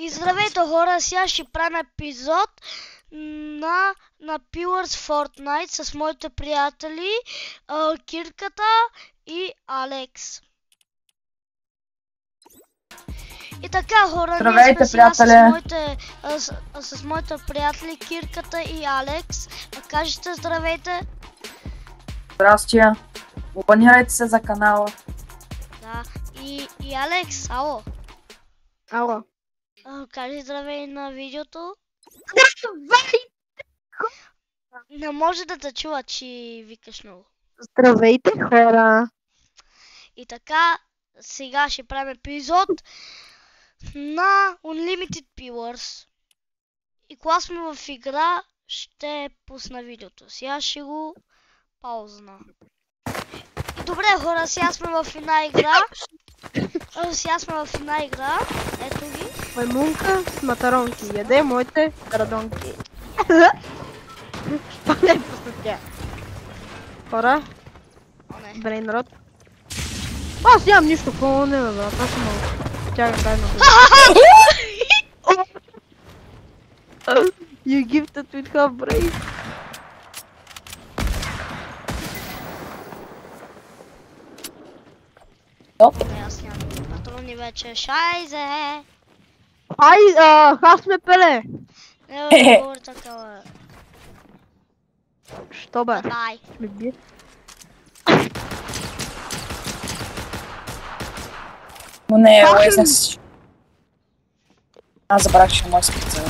И здравейте хора, сега ще правим епизод на Pillars Fortnite с моите приятели Кирката и Алекс. И така хора, здравейте, ние сме сега с моите приятели Кирката и Алекс. Кажете здравейте. Здрасти. Абонирайте се за канала. Да, и Алекс, ало. Ало. Кажи здравей на видеото. Здравей! Не може да те чува, че викаш много. Здравейте, хора! И така, сега ще правим епизод на Unlimited Pillars. И когато сме в игра, ще пусна видеото. Сега ще го паузна. И добре хора, сега сме в една игра. Ето ги. Маймунка с матаронки. Яде моите радонки. Това не е просто тя. Хора, Не. брейн рот. Аз нямам нищо, какво не бе, брат. Аз съм малко. Тя дай на You gifted with half brain. Не, аз нямам патрони вече. Шайзе! Ай, аз ме пеле. Не бе, говори такава. Що бе? Бай. Ме бие. Но не, уезнес. Аз забрах, че мой скрица.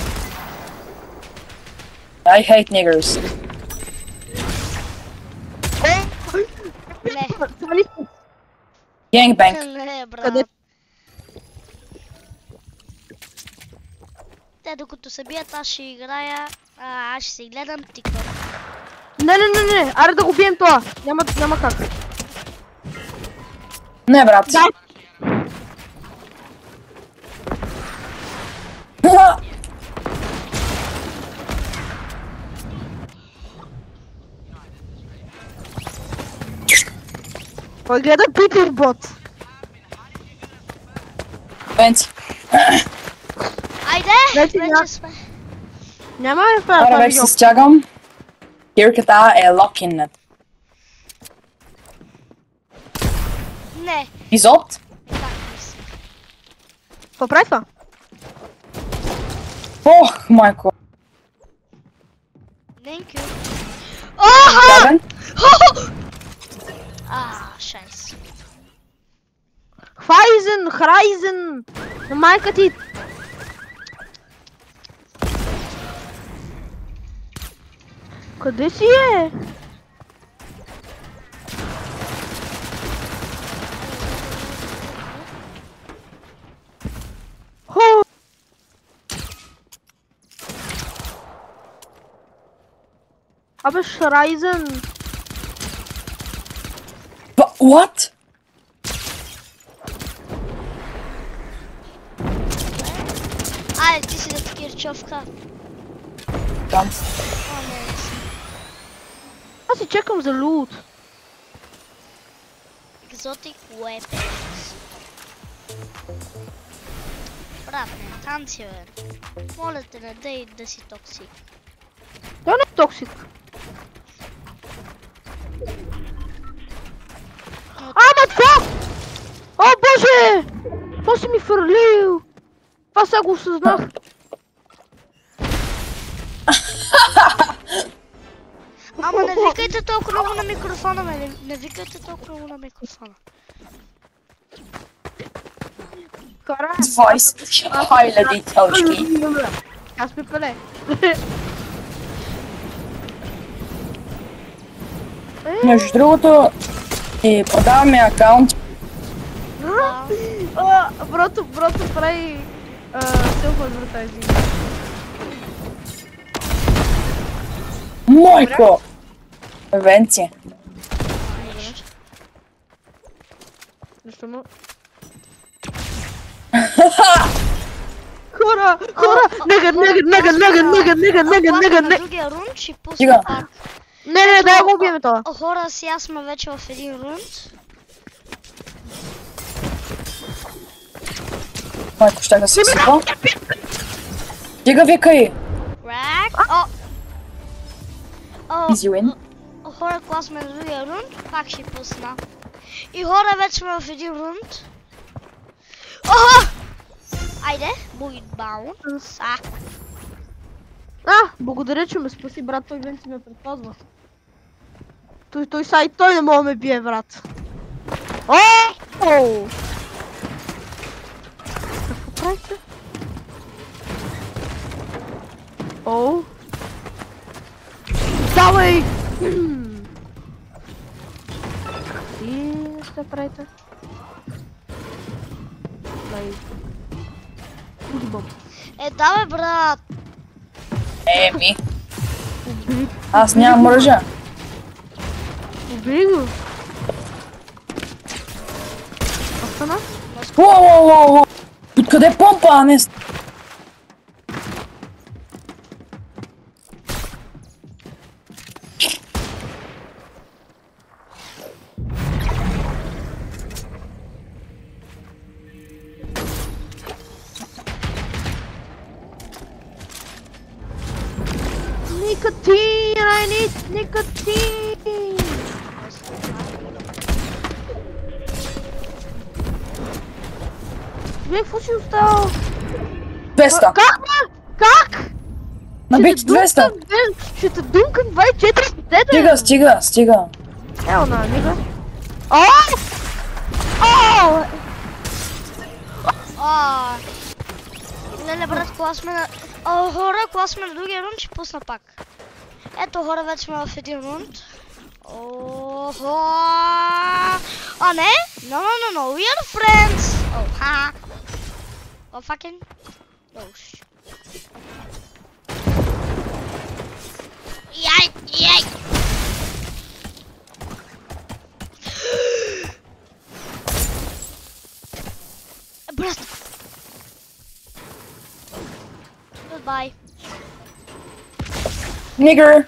I hate niggers. Не. Gangbang. Не, брат. Къде? Те докато се бият, аз ще играя. Аз ще си гледам TikTok. Не, аре да го бием това. Няма как. Не, брат. Да. Кой гледа Питер Бот? Венци. Айде! Вече сме. Няма ли това Ара, вече видео? се стягам. Кирката е локиннет. Не. Епизод? Как мисля? Какво прави това? Ох, майко. Thank you. Оха! Даден? Шайс. Храйзен! На майка ти! Къде си е? Хо! Абе, Шрайзен! What? Айде, ти си да Кирчовка. Там. Не. Аз си чекам за лут. Exotic weapons. Брат, не танци, бе. Моля те, не дей да си токсик. Той не е токсик. Ама това! О, боже! Какво си ми фърлил? Това сега го осъзнах. Ама не викайте толкова много на микрофона, бе. Не викайте толкова много на микрофона. Хора, Voice. Хайде, дителчки. аз ме пеле. Между другото, ти продаваме акаунт. Брото прави self-advertising. Майко! Венци. Защо му? Хора! Негър! На другия рунд ще пусна Стига. пак. Не, дай го убием това. Хора, сега сме вече в един рунд. Майко, ще да се сипа. Стига, викай! Рак. О! Easy win. Хора, кога сме на другия рунд, пак ще пусна. И хора, вече сме в един рунд. Охо! Айде, bullet bounce. Благодаря, че ме спаси, брат, той Венци ме предпазва. Той не мога да ме бие, брат. Ооо! Какво правите? Оу! Давай! И не ще правите? Дай. Бум. Давай, брат. Еми. Аз нямам мръжа. Убери го. Остана? Воу! Откъде помпа, а не... Nicotine! I need nicotine! Какво си остава? 200. Как, бе? Как? Набити 200. Ще те думкам 24 Стига. Ела на нига. Ооо! Леле, брат, кога сме на... Хора, кога сме на другия рунд, ще пусна пак. Ето, хора, вече сме в един рунд. Охо! Не? No, we are friends! Haha! Fucking... shit. Яй! Брат! Goodbye. Nigger.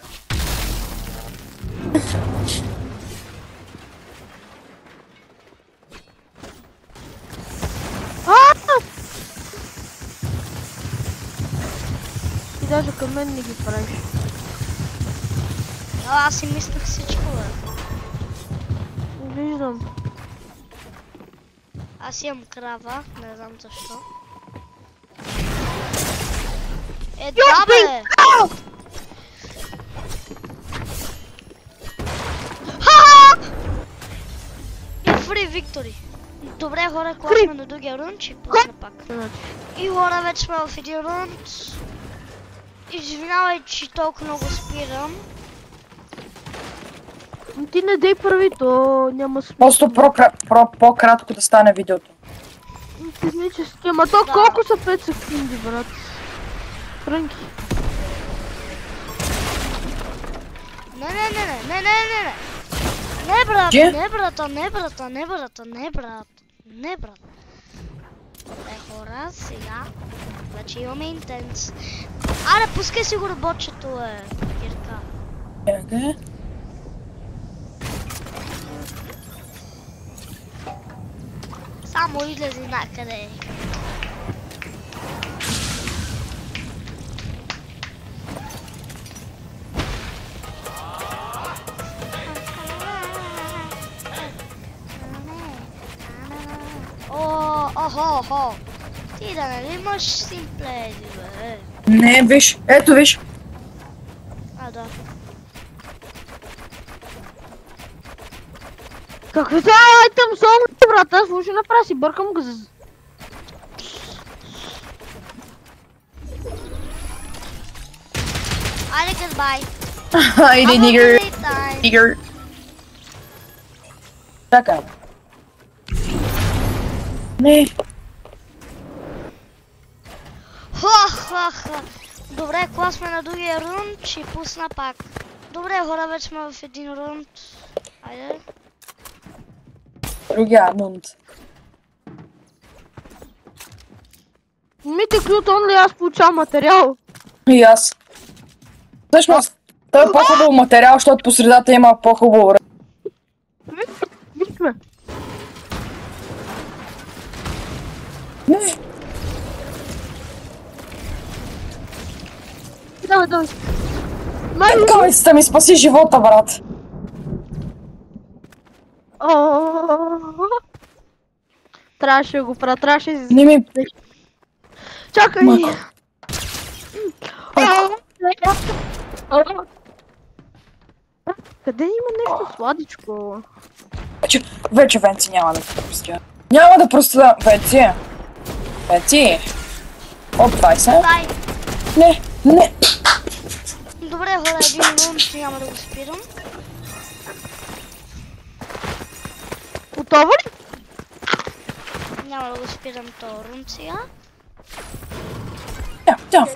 Ти даже към мен не ги правиш. Аз си мислех всичко, бе. Не виждам. Аз имам крава, не знам защо. Да, бе! И фри виктори. Добре, хора, кога сме на другия рунд, ще пусна пак. И хора, вече сме в един рунд. Извинявай, че толкова много спирам. Ти не дей първи, то няма смисъл. Просто по-кратко да стане видеото. Технически, ама то колко са 5 секунди, брат? Трънки. Не, брат, Че? не, брат. Хора, сега вече имаме интенс. Аре, пускай си го работчето, Кирка. Чакай. Само излези накъде. Охо. Ти да нали имаш симпледи, бе? Не, виж. Ето, виж. Да. Какви са айтъм сонги, брат? Аз може направя си бъркам гъз. Айде, goodbye. Айде, нигър. Така. Не. Добре, кога сме на другия рунд, ще пусна пак. Добре, хора, вече сме в един рунд. Айде. Другия рунд. Мите клют онли, аз получавам материал. И аз. Всъщност, той е по-хубав материал, защото по средата има по-хубаво време. Вижме. Не. давай. Петковицата ми спаси живота, брат. Трябваше да го правя, трябваше да... Не ми... Чакай! Майко. Къде има нещо сладичко? Вече Венци няма да простя. Няма да простя, Венци. Венци. От 20. Дай! Не. Добре, хора, един раунд, няма да го спирам. Готово ли? Няма да го спирам този рунд сега. Тям.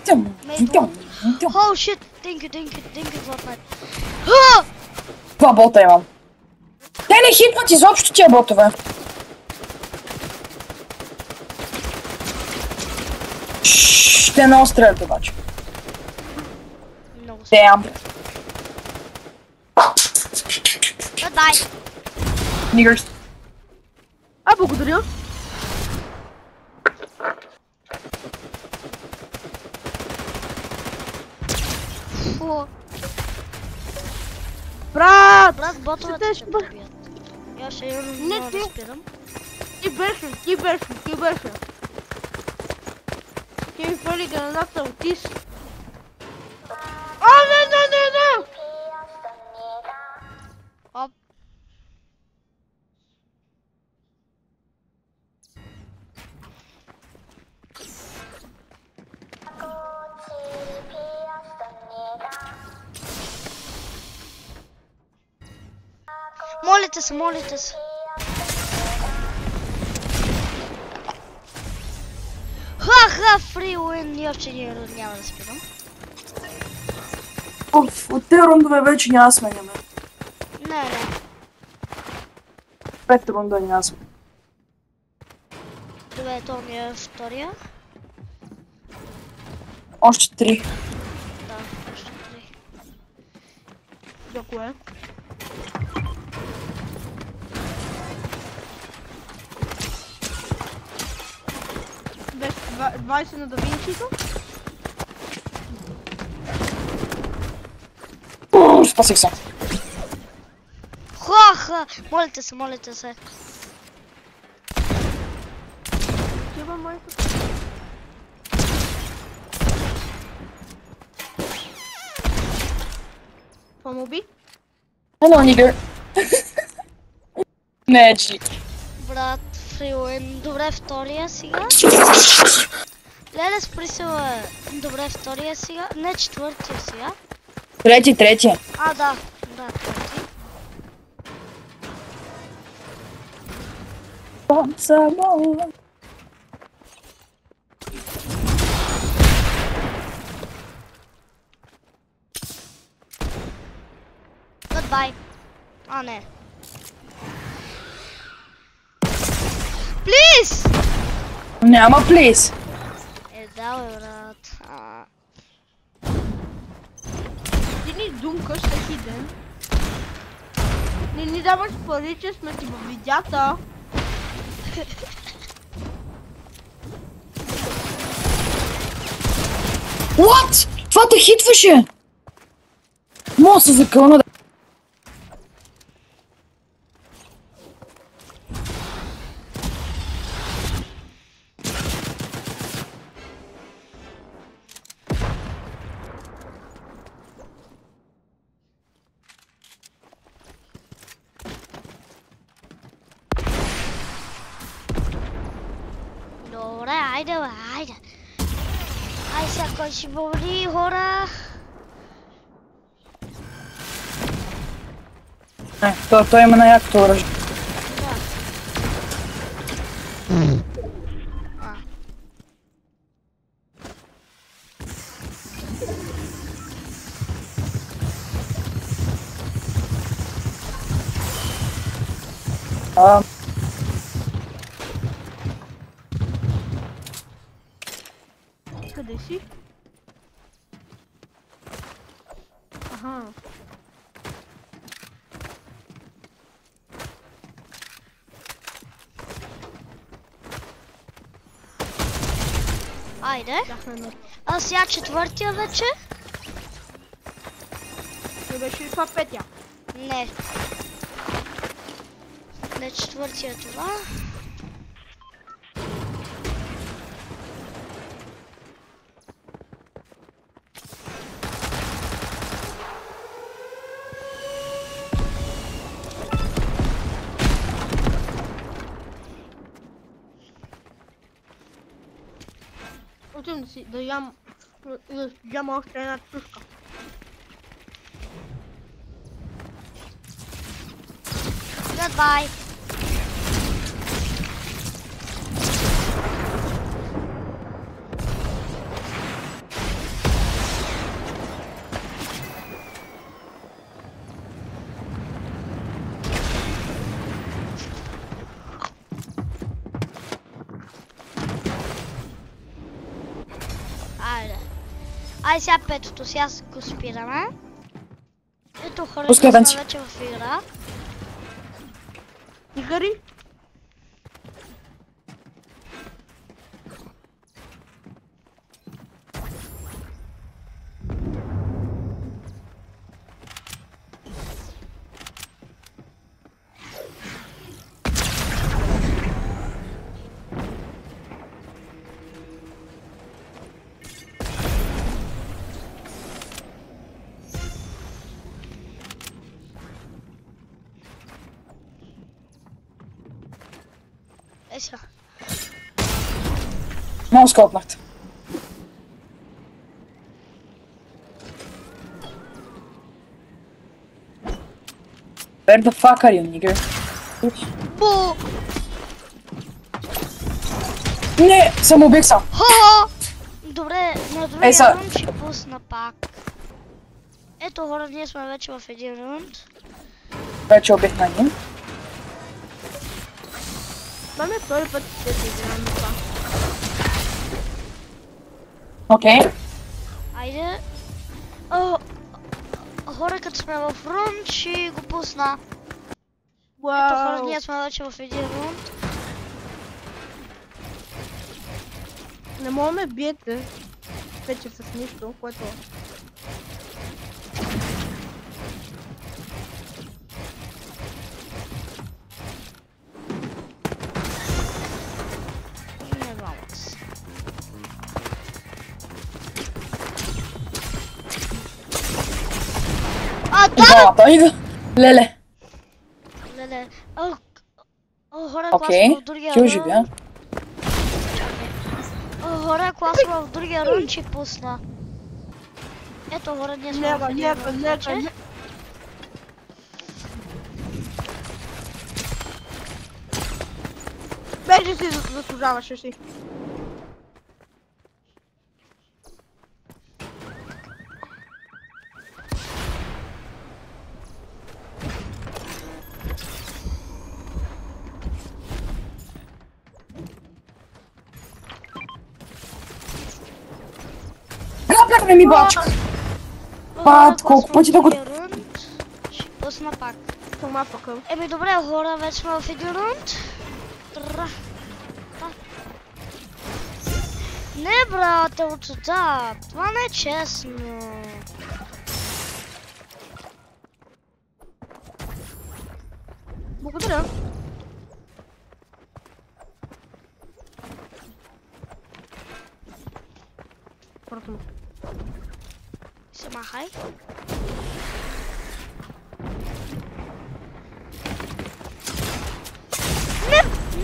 Oh shit! Thank you, Fortnite. Два бота имам. Те не хитват изобщо тия ботове. Те не стрелят обаче. Много се. Тям. Дай! Нигърс. Благодаря. Фу. Брат! Брат, ботовете ще бъде. побият. Я ще я Не, да ти. спирам. Ти беше. Ти ми фали граната, отис. Не! Оп. Молите се. Ха, фри уин, и още един рунд няма да спирам. От тези рундове вече няма сменяме. Не. 5 рунда няма сменяме. Добре, то ми е втория. Още 3. Да, още 3. За кое? Без 20 на Давинчито? Спасих се. Ха, молите се. Тиба майка. Това му уби? Hello, nigger. Не, G. Брат, фриуин. Добре, втория сега. Леле, спри се, бе. Добре, втория сега. Не, четвъртия сега. Трети. А, да, трети. Goodbye. А, не. Please! Няма плиз. Да, бе, брат. Ти ни думкаш всеки ден. Не ни даваш пари, че сме ти във видеята. What? Това те хитваше! Мога се закълна да... Добре, айде, бе, айде. Ай, сега кой ще бъде, хора? Той има на якото оръжие. Къде си? Аха. Айде. Бяхме на... А сега четвъртия вече. Не беше ли това петия? Не. Не, четвъртия е това. Отивам да си, да ям още една чушка. Goodbye. Ай сега петото, сега го спираме. Ето хора, Пускай, сме Венци. вече в игра. Тигари? Е сега. Много скопнахте. Where the fuck are you, nigger? Бу! Не, самоубих съм. Хо! Добре, на Ей, другия са- рунд ще пусна пак. Ето хора, ние сме вече в един рунд. Вече убих на един. Това ми е втори път, че се играем на това. Окей. Айде. Хора, като сме в рунд, ще го пусна. Ето хора, ние сме вече в един рунд. Не мога да ме биете вече с нищо, което... Не валят се. А, да! Двамата идва. Леле. Леле. Хора, Окей. класно в другия Кил рунд. живя. Хора, класно в другия рунд ще пусна. Ето хора, ние сме в един рунд вече. Беше си заслужаваше си. Грабляхме ми бачка. Пат, колко пъти да го... Ще пусна пак. Тома пъкъл. Еми добре хора, вече сме в един рунд. Не брате, отсюда. Това не е честно. Благодаря. Просто. Се махай.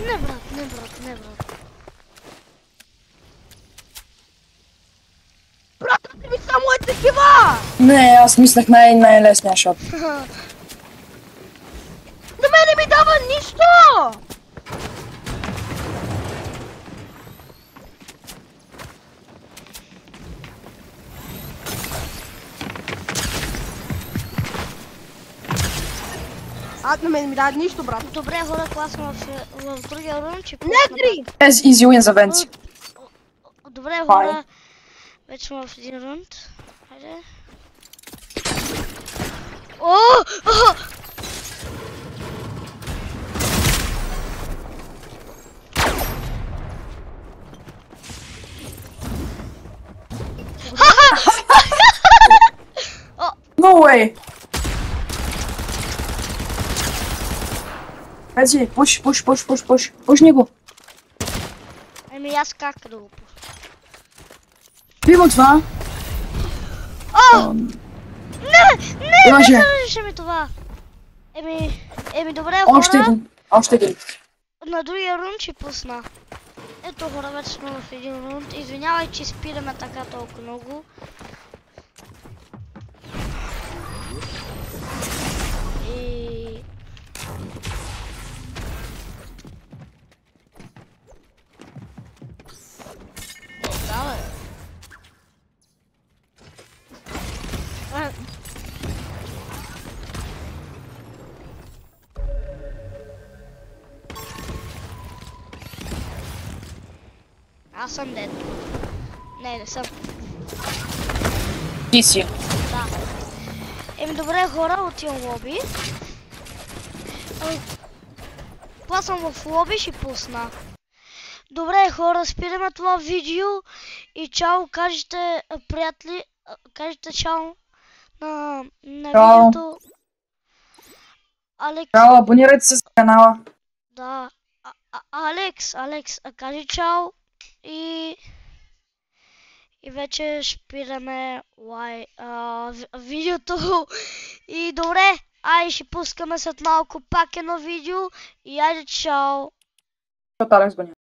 Не брат, не брат, не брат. Брата ти ми само е такива! Не, аз мислех най-лесния шот. На мен не ми дава нищо! На мен ми дава нищо, брат. Добре хора, класно в другия рунд, че Негри! Без easy win за Венци. Добре хора, вече сме в един рунд. Хайде. О! No way. Пети, пушни го. Еми аз как да го пусна? Пиво това. О! Не Имаше. заражеше ми това. Еми добре Още хора, един. на другия рунд ще пусна. Ето хора, вече сме в един рунд. Извинявай, че спираме така толкова много. И... Да, бе. Аз съм дед. Не съм. Ти си. Да. Еми добре хора, отивам лоби. Аз съм в лоби, ще пусна. Добре хора, спираме това видео и чао, кажете, приятели, кажете чао на Чао. видеото. Алекс, Чао, абонирайте се за канала. да, Алекс, кажи чао и вече спираме видеото и добре, айде ще пускаме след малко пак едно видео и айде чао. Защото Алекс го няма.